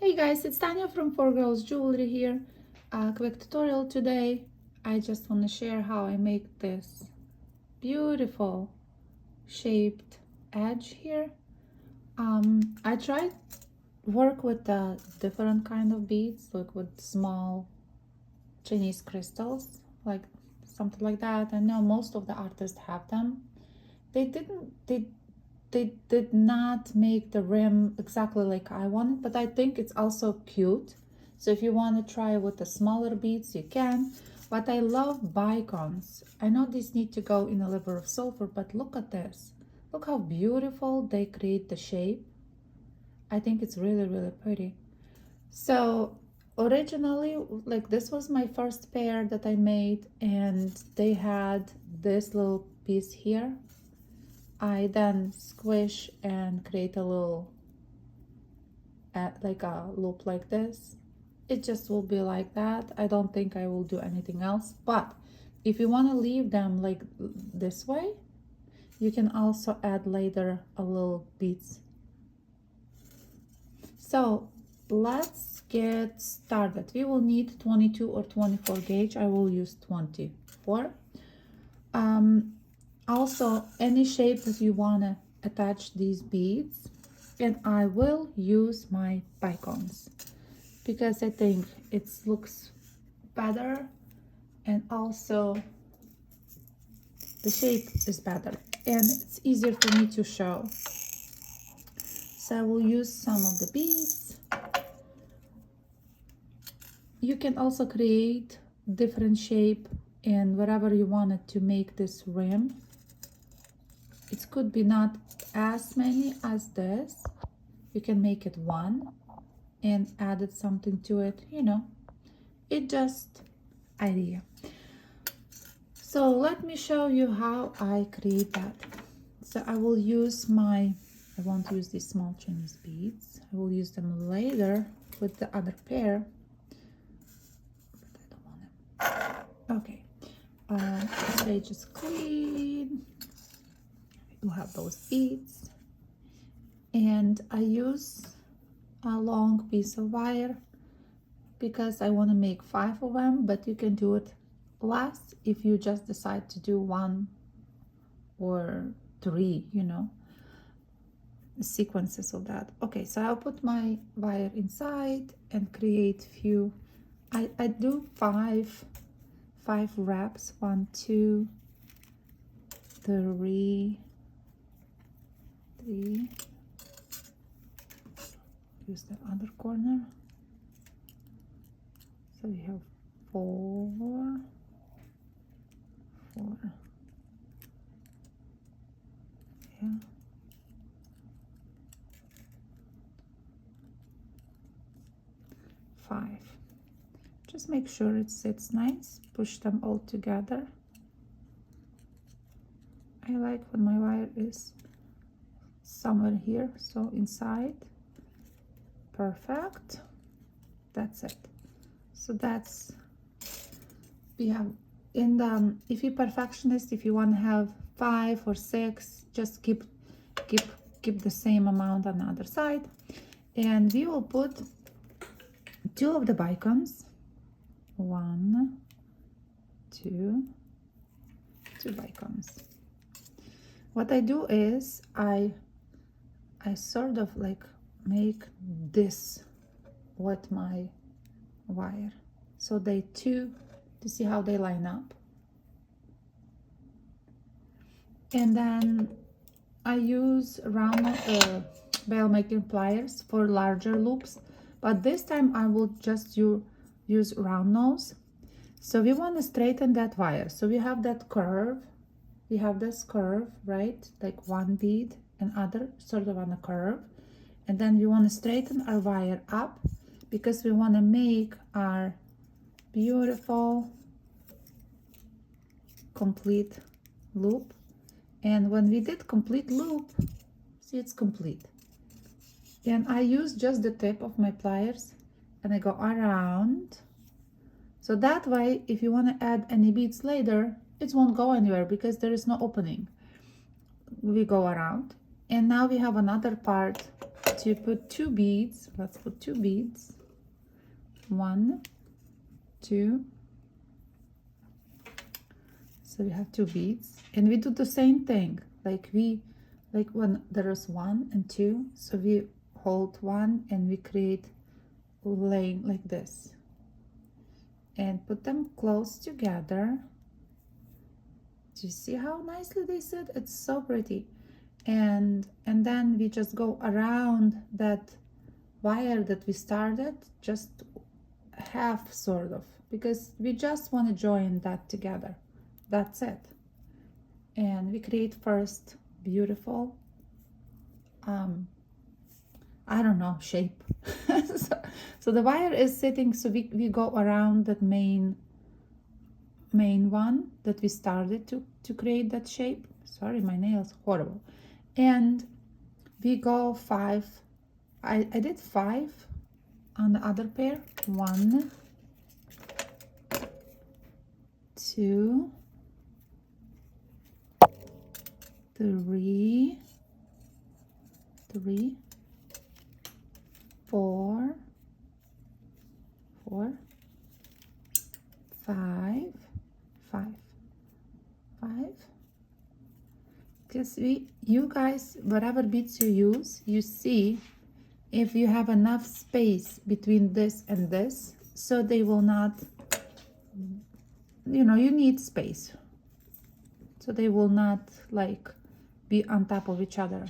Hey guys, it's Tanya from 4 Girls Jewelry here. A quick tutorial today. I just want to share how I make this beautiful shaped edge here. I tried work with a different kind of beads, like with small Chinese crystals, like something like that. I know most of the artists have them. They did not make the rim exactly like I wanted, but I think it's also cute. So if you want to try with the smaller beads, you can. But I love bicones. I know these need to go in a liver of sulfur, but look at this. Look how beautiful they create the shape. I think it's really, really pretty. So originally, like this was my first pair that I made, and they had this little piece here. I then squish and create a little like a loop like this. It just will be like that. I don't think I will do anything else, but if you want to leave them like this way, you can also add later a little beads. So let's get started. We will need 22 or 24 gauge. I will use 24. Also, any shape that you want to attach these beads, and I will use my bicones because I think it looks better, and also the shape is better and it's easier for me to show. So I will use some of the beads. You can also create different shape and whatever you wanted to make this rim. It could be not as many as this. You can make it one and added something to it, it just idea. So let me show you how I create that. So I will use I want to use these small Chinese beads. I will use them later with the other pair, but I don't want them. Okay, this page is clean. We will have those beads, and I use a long piece of wire because I want to make 5 of them, but you can do it less if you just decide to do 1 or 3, sequences of that. Okay, so I'll put my wire inside and create few. I do five wraps. 1, 2, 3. Use the other corner. So we have 4. Yeah. 5. Just make sure it sits nice. Push them all together. I like when my wire is somewhere here, so inside. Perfect. That's it. So that's, we have in the, if you're perfectionist, if you want to have 5 or 6, just keep the same amount on the other side. And we will put 2 of the bicones. 1, 2 bicones. What I do is I sort of like make this with my wire, so they two, to see how they line up. And then I use round bail making pliers for larger loops, but this time I will just use round nose. So we want to straighten that wire. So we have that curve, we have this curve, right? Like one bead and other sort of on a curve. And then we want to straighten our wire up because we want to make our beautiful complete loop. And when we did complete loop, see, it's complete. And I use just the tip of my pliers and I go around. So that way, if you want to add any beads later, it won't go anywhere because there is no opening. We go around. And now we have another part to put 2 beads. Let's put 2 beads. 1, 2. So we have 2 beads, and we do the same thing like when there is 1 and 2, so we hold 1 and we create lane like this and put them close together. Do you see how nicely they sit? It's so pretty. And then we just go around that wire that we started, just half sort of, because we just want to join that together. That's it. And we create first beautiful I don't know, shape. So the wire is sitting, so we go around that main one that we started to create that shape. Sorry, my nails horrible. And we go 5. I did 5 on the other pair. 1, 2, 3, 4, 5, 5. Because you guys, whatever beads you use, you see if you have enough space between this and this, so they will not, you need space, so they will not like be on top of each other.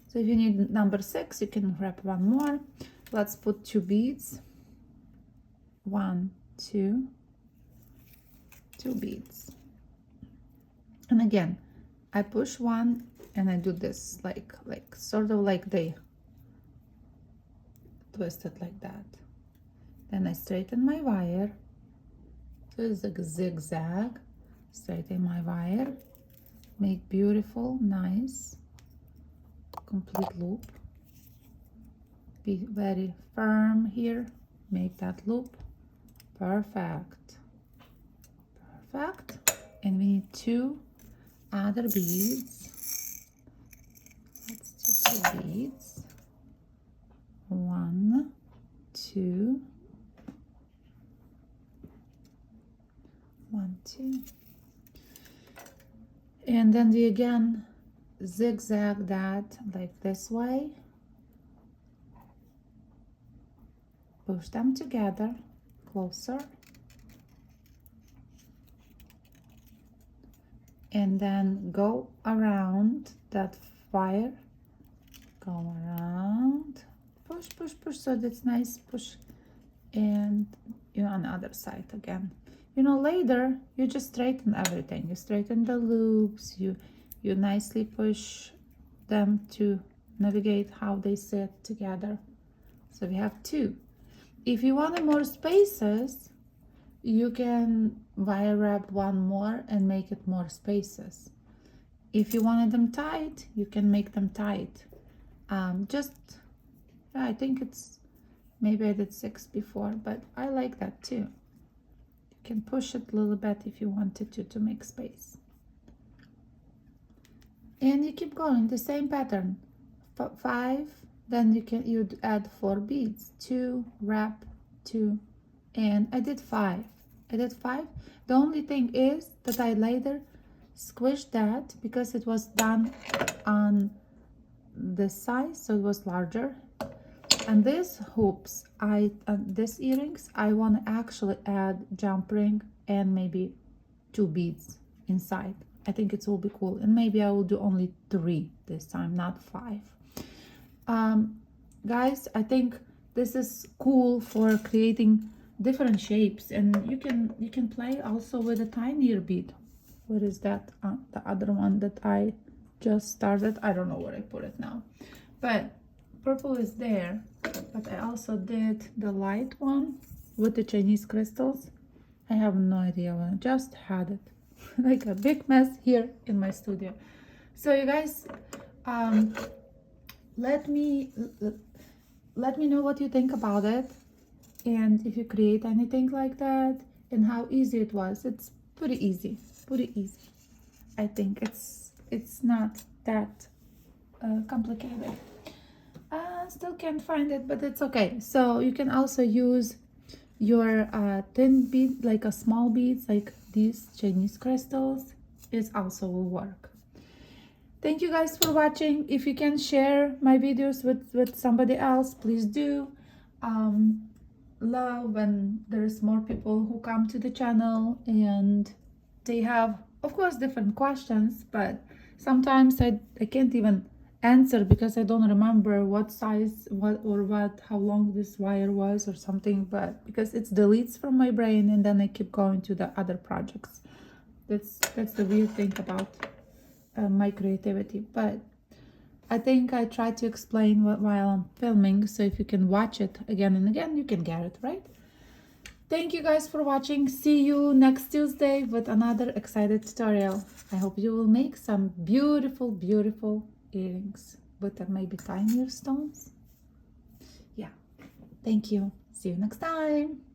So if you need number 6, you can wrap 1 more. Let's put 2 beads. 1, 2, 2 beads. And again, I push 1 and I do this like sort of like they twist it like that. Then I straighten my wire. So it's like a zigzag. Straighten my wire. Make beautiful, nice, complete loop. Be very firm here. Make that loop. Perfect. And we need 2 other beads. Let's do 2 beads. 1, 2. 1, 2. And then we again zigzag that like this way. Push them together, closer. And then go around that wire. Go around. Push, so that's nice. Push. And on the other side again. Later you just straighten everything. You straighten the loops. You nicely push them to navigate how they sit together. So we have 2. If you wanted more spaces, you can wire wrap 1 more and make it more spaces. If you wanted them tight, you can make them tight. I think maybe I did 6 before, but I like that too. You can push it a little bit if you wanted to make space. And you keep going, the same pattern. 5, then you'd add 4 beads. 2, wrap, 2, and I did 5. The only thing is that I later squished that because it was done on this size, so it was larger. And these hoops, these earrings, I want to actually add jump ring and maybe 2 beads inside. I think it will be cool, and maybe I will do only 3 this time, not 5. Guys, I think this is cool for creating different shapes, and you can play also with a tinier bead. Where is that? The other one that I just started. I don't know where I put it now, but purple is there. But I also did the light one with the Chinese crystals. I have no idea when I just had it. Like a big mess here in my studio. So you guys, let me know what you think about it, and if you create anything like that, and how easy it was. It's pretty easy. I think it's not that complicated. still can't find it, but it's okay. So you can also use your thin bead, like a small beads, like these Chinese crystals. It also will work. Thank you guys for watching. If you can share my videos with somebody else, please do. Love when there's more people who come to the channel and they have, of course, different questions, but sometimes I can't even answer because I don't remember what size, how long this wire was or something, but because it deletes from my brain and then I keep going to the other projects. That's the weird thing about my creativity. But I think I tried to explain while I'm filming, so if you can watch it again and again, you can get it, right? Thank you guys for watching. See you next Tuesday with another excited tutorial. I hope you will make some beautiful, beautiful earrings with maybe tinier stones. Yeah, thank you. See you next time.